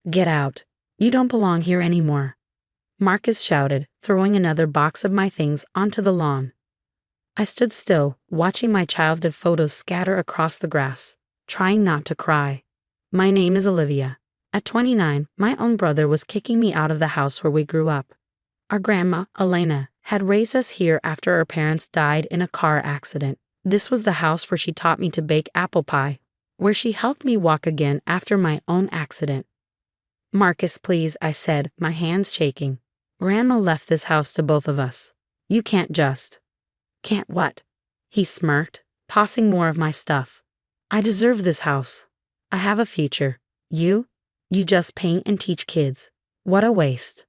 Get out. You don't belong here anymore, Marcus shouted, throwing another box of my things onto the lawn. I stood still, watching my childhood photos scatter across the grass, trying not to cry. My name is Olivia. At 29, my own brother was kicking me out of the house where we grew up. Our grandma, Elena, had raised us here after our parents died in a car accident. This was the house where she taught me to bake apple pie, where she helped me walk again after my own accident. Marcus, please, I said, my hands shaking. Grandma left this house to both of us. You can't just. Can't what? He smirked, tossing more of my stuff. I deserve this house. I have a future. You just paint and teach kids. What a waste.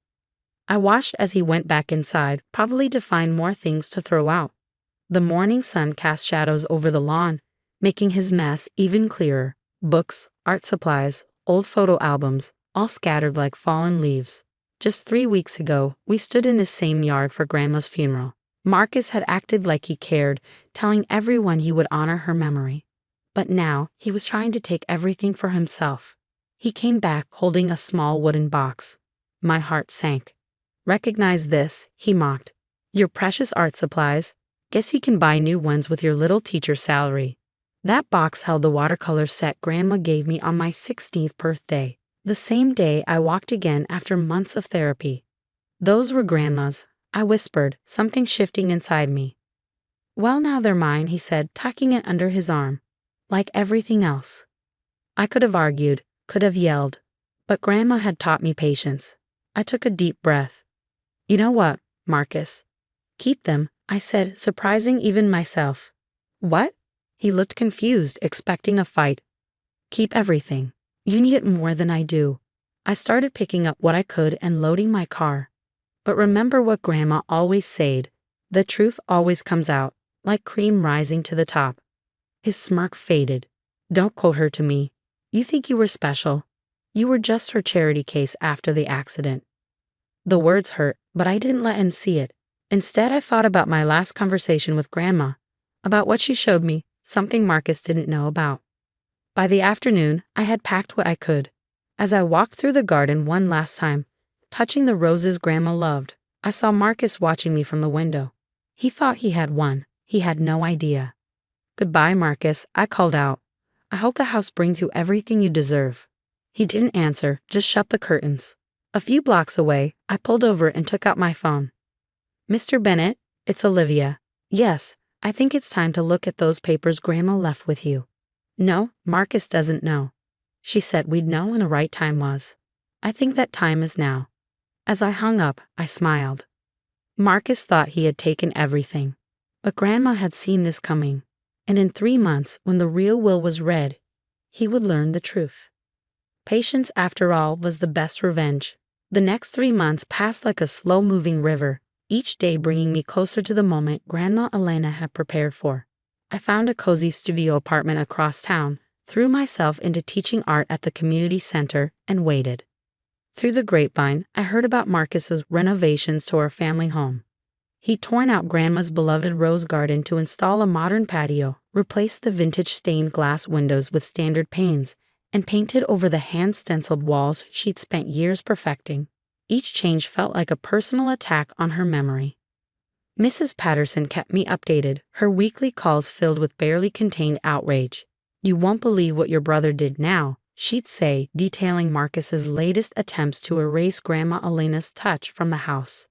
I watched as he went back inside, probably to find more things to throw out. The morning sun cast shadows over the lawn, making his mess even clearer. Books, art supplies, old photo albums, all scattered like fallen leaves. Just 3 weeks ago, we stood in the same yard for Grandma's funeral. Marcus had acted like he cared, telling everyone he would honor her memory. But now, he was trying to take everything for himself. He came back holding a small wooden box. My heart sank. Recognize this, he mocked. Your precious art supplies. Guess you can buy new ones with your little teacher salary. That box held the watercolor set Grandma gave me on my 16th birthday, the same day I walked again after months of therapy. Those were Grandma's, I whispered, something shifting inside me. Well, now they're mine, he said, tucking it under his arm. Like everything else. I could have argued, could have yelled, but Grandma had taught me patience. I took a deep breath. You know what, Marcus? Keep them, I said, surprising even myself. What? He looked confused, expecting a fight. Keep everything. You need it more than I do. I started picking up what I could and loading my car. But remember what Grandma always said, the truth always comes out, like cream rising to the top. His smirk faded. Don't quote her to me. You think you were special. You were just her charity case after the accident. The words hurt, but I didn't let him see it. Instead, I thought about my last conversation with Grandma, about what she showed me, something Marcus didn't know about. By the afternoon, I had packed what I could. As I walked through the garden one last time, touching the roses Grandma loved, I saw Marcus watching me from the window. He thought he had won. He had no idea. Goodbye, Marcus, I called out. I hope the house brings you everything you deserve. He didn't answer, just shut the curtains. A few blocks away, I pulled over and took out my phone. Mr. Bennett, it's Olivia. Yes, I think it's time to look at those papers Grandma left with you. No, Marcus doesn't know. She said we'd know when the right time was. I think that time is now. As I hung up, I smiled. Marcus thought he had taken everything, but Grandma had seen this coming, and in 3 months, when the real will was read, he would learn the truth. Patience, after all, was the best revenge. The next 3 months passed like a slow-moving river, each day bringing me closer to the moment Grandma Elena had prepared for. I found a cozy studio apartment across town, threw myself into teaching art at the community center, and waited. Through the grapevine, I heard about Marcus's renovations to our family home. He'd torn out Grandma's beloved rose garden to install a modern patio, replaced the vintage stained glass windows with standard panes, and painted over the hand-stenciled walls she'd spent years perfecting. Each change felt like a personal attack on her memory. Mrs. Patterson kept me updated, her weekly calls filled with barely contained outrage. You won't believe what your brother did now, she'd say, detailing Marcus's latest attempts to erase Grandma Elena's touch from the house.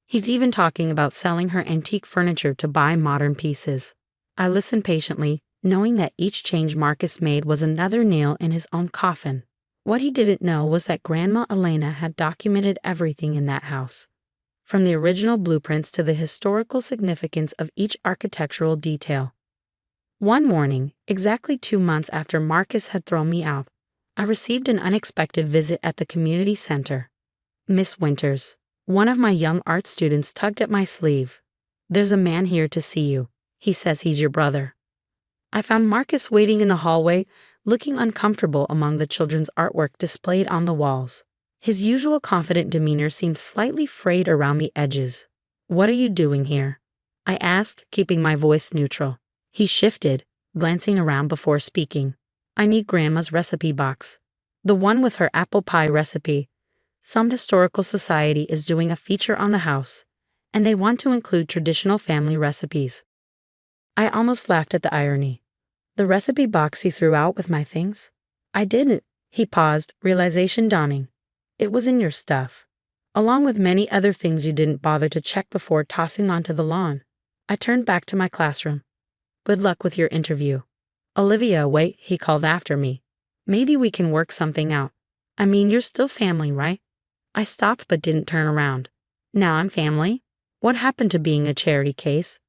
He's even talking about selling her antique furniture to buy modern pieces. I listened patiently, knowing that each change Marcus made was another nail in his own coffin. What he didn't know was that Grandma Elena had documented everything in that house, from the original blueprints to the historical significance of each architectural detail. One morning, exactly 2 months after Marcus had thrown me out, I received an unexpected visit at the community center. Miss Winters, one of my young art students, tugged at my sleeve. There's a man here to see you. He says he's your brother. I found Marcus waiting in the hallway, looking uncomfortable among the children's artwork displayed on the walls. His usual confident demeanor seemed slightly frayed around the edges. What are you doing here? I asked, keeping my voice neutral. He shifted, glancing around before speaking. I need Grandma's recipe box. The one with her apple pie recipe. Some historical society is doing a feature on the house, and they want to include traditional family recipes. I almost laughed at the irony. The recipe box you threw out with my things? I didn't. He paused, realization dawning. It was in your stuff, along with many other things you didn't bother to check before tossing onto the lawn. I turned back to my classroom. Good luck with your interview. Olivia, wait, he called after me. Maybe we can work something out. I mean, you're still family, right? I stopped but didn't turn around. Now I'm family? What happened to being a charity case?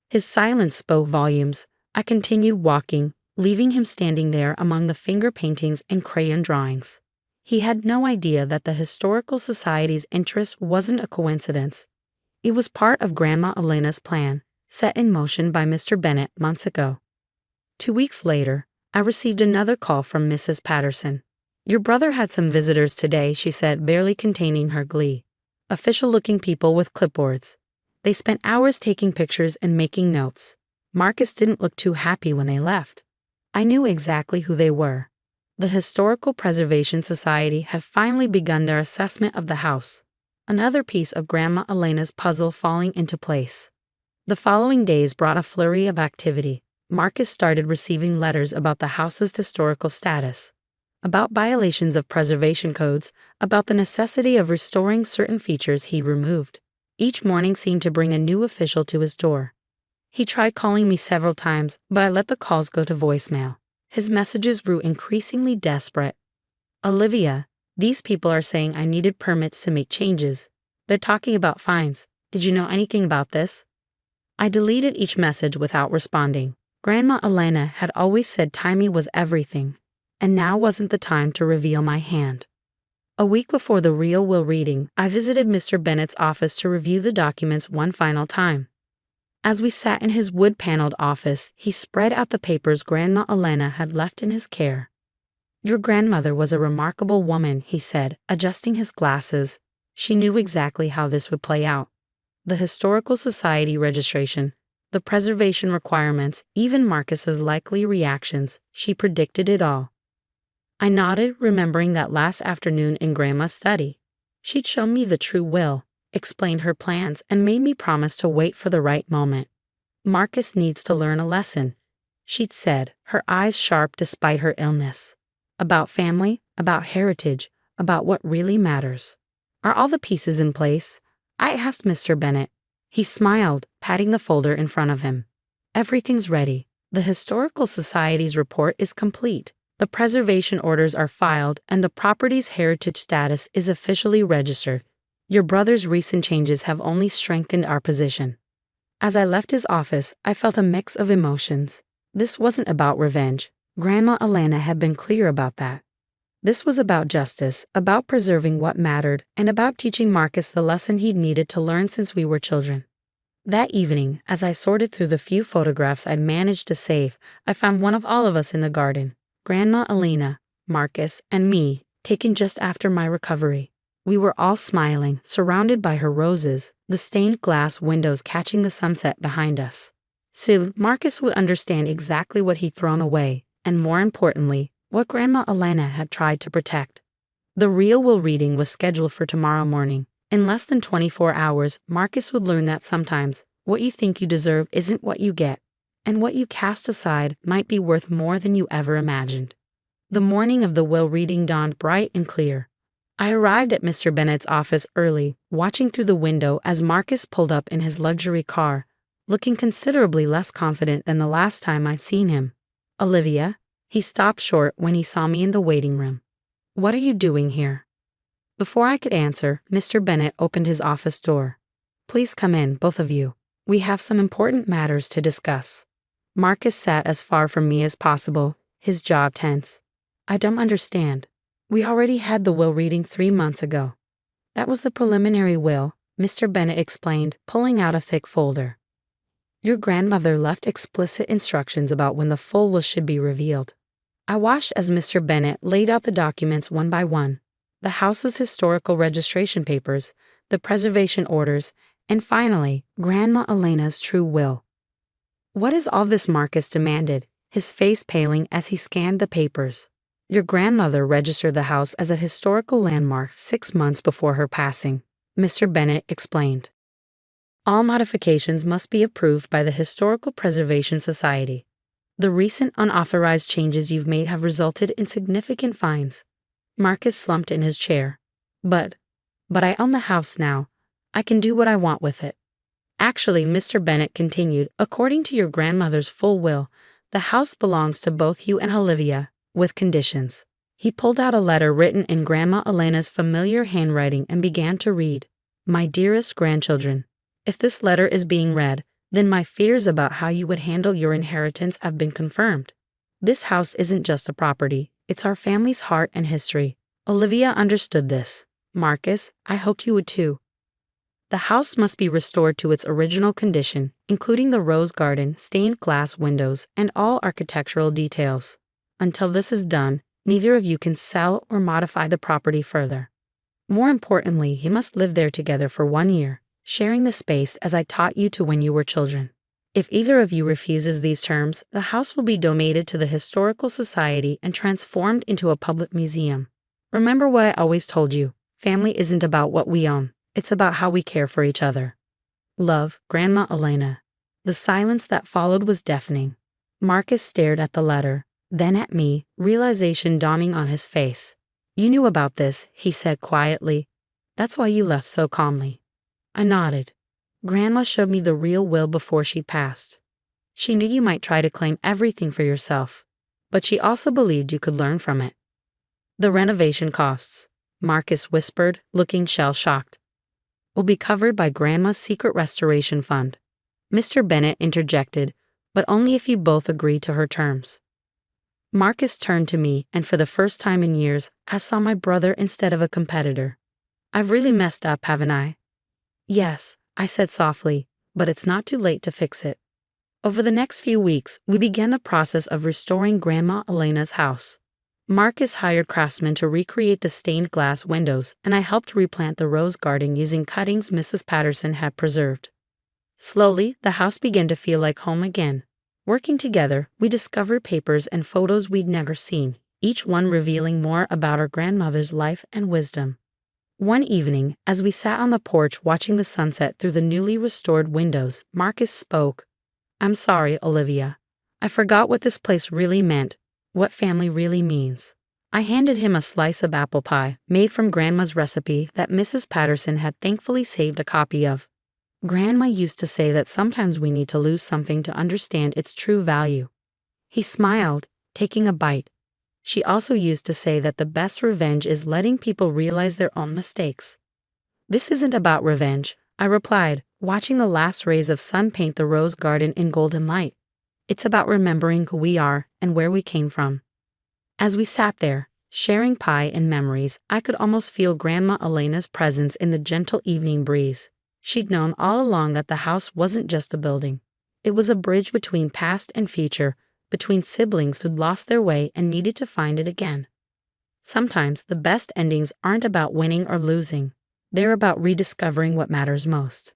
His silence spoke volumes. I continued walking, leaving him standing there among the finger paintings and crayon drawings. He had no idea that the Historical Society's interest wasn't a coincidence. It was part of Grandma Elena's plan, set in motion by Mr. Bennet months ago. 2 weeks later, I received another call from Mrs. Patterson. Your brother had some visitors today, she said, barely containing her glee. Official-looking people with clipboards. They spent hours taking pictures and making notes. Marcus didn't look too happy when they left. I knew exactly who they were. The Historical Preservation Society had finally begun their assessment of the house. Another piece of Grandma Elena's puzzle falling into place. The following days brought a flurry of activity. Marcus started receiving letters about the house's historical status, about violations of preservation codes, about the necessity of restoring certain features he'd removed. Each morning seemed to bring a new official to his door. He tried calling me several times, but I let the calls go to voicemail. His messages grew increasingly desperate. Olivia, these people are saying I needed permits to make changes. They're talking about fines. Did you know anything about this? I deleted each message without responding. Grandma Elena had always said timing was everything, and now wasn't the time to reveal my hand. A week before the real will reading, I visited Mr. Bennet's office to review the documents one final time. As we sat in his wood-paneled office, he spread out the papers Grandma Elena had left in his care. Your grandmother was a remarkable woman, he said, adjusting his glasses. She knew exactly how this would play out. The Historical Society registration, the preservation requirements, even Marcus's likely reactions, she predicted it all. I nodded, remembering that last afternoon in Grandma's study. She'd shown me the true will, explained her plans, and made me promise to wait for the right moment. Marcus needs to learn a lesson, she'd said, her eyes sharp despite her illness. About family, about heritage, about what really matters. Are all the pieces in place? I asked Mr. Bennet. He smiled, patting the folder in front of him. Everything's ready. The Historical Society's report is complete. The preservation orders are filed, and the property's heritage status is officially registered. Your brother's recent changes have only strengthened our position. As I left his office, I felt a mix of emotions. This wasn't about revenge. Grandma Elena had been clear about that. This was about justice, about preserving what mattered, and about teaching Marcus the lesson he'd needed to learn since we were children. That evening, as I sorted through the few photographs I'd managed to save, I found one of all of us in the garden. Grandma Elena, Marcus, and me, taken just after my recovery. We were all smiling, surrounded by her roses, the stained glass windows catching the sunset behind us. Soon, Marcus would understand exactly what he'd thrown away, and more importantly, what Grandma Elena had tried to protect. The real will reading was scheduled for tomorrow morning. In less than 24 hours, Marcus would learn that sometimes, what you think you deserve isn't what you get, and what you cast aside might be worth more than you ever imagined. The morning of the will reading dawned bright and clear. I arrived at Mr. Bennet's office early, watching through the window as Marcus pulled up in his luxury car, looking considerably less confident than the last time I'd seen him. Olivia? He stopped short when he saw me in the waiting room. What are you doing here? Before I could answer, Mr. Bennet opened his office door. Please come in, both of you. We have some important matters to discuss. Marcus sat as far from me as possible, his jaw tense. I don't understand. We already had the will reading 3 months ago. That was the preliminary will, Mr. Bennet explained, pulling out a thick folder. Your grandmother left explicit instructions about when the full will should be revealed. I watched as Mr. Bennet laid out the documents one by one, the house's historical registration papers, the preservation orders, and finally, Grandma Elena's true will. What is all this? Marcus demanded, his face paling as he scanned the papers. Your grandmother registered the house as a historical landmark 6 months before her passing, Mr. Bennett explained. All modifications must be approved by the Historical Preservation Society. The recent unauthorized changes you've made have resulted in significant fines. Marcus slumped in his chair. But I own the house now. I can do what I want with it. Actually, Mr. Bennett continued, according to your grandmother's full will, the house belongs to both you and Olivia, with conditions. He pulled out a letter written in Grandma Elena's familiar handwriting and began to read. My dearest grandchildren, if this letter is being read, then my fears about how you would handle your inheritance have been confirmed. This house isn't just a property, it's our family's heart and history. Olivia understood this. Marcus, I hoped you would too. The house must be restored to its original condition, including the rose garden, stained glass windows, and all architectural details. Until this is done, neither of you can sell or modify the property further. More importantly, you must live there together for 1 year, sharing the space as I taught you to when you were children. If either of you refuses these terms, the house will be donated to the Historical Society and transformed into a public museum. Remember what I always told you, family isn't about what we own, it's about how we care for each other. Love, Grandma Elena. The silence that followed was deafening. Marcus stared at the letter, then at me, realization dawning on his face. You knew about this, he said quietly. That's why you left so calmly. I nodded. Grandma showed me the real will before she passed. She knew you might try to claim everything for yourself, but she also believed you could learn from it. The renovation costs, Marcus whispered, looking shell-shocked, will be covered by Grandma's secret restoration fund. Mr. Bennett interjected, but only if you both agree to her terms. Marcus turned to me, and for the first time in years, I saw my brother instead of a competitor. I've really messed up, haven't I? Yes, I said softly, but it's not too late to fix it. Over the next few weeks, we began the process of restoring Grandma Elena's house. Marcus hired craftsmen to recreate the stained glass windows, and I helped replant the rose garden using cuttings Mrs. Patterson had preserved. Slowly, the house began to feel like home again. Working together, we discovered papers and photos we'd never seen, each one revealing more about our grandmother's life and wisdom. One evening, as we sat on the porch watching the sunset through the newly restored windows, Marcus spoke. I'm sorry, Olivia. I forgot what this place really meant, what family really means. I handed him a slice of apple pie, made from Grandma's recipe that Mrs. Patterson had thankfully saved a copy of. Grandma used to say that sometimes we need to lose something to understand its true value. He smiled, taking a bite. She also used to say that the best revenge is letting people realize their own mistakes. This isn't about revenge, I replied, watching the last rays of sun paint the rose garden in golden light. It's about remembering who we are and where we came from. As we sat there, sharing pie and memories, I could almost feel Grandma Elena's presence in the gentle evening breeze. She'd known all along that the house wasn't just a building. It was a bridge between past and future, between siblings who'd lost their way and needed to find it again. Sometimes the best endings aren't about winning or losing. They're about rediscovering what matters most.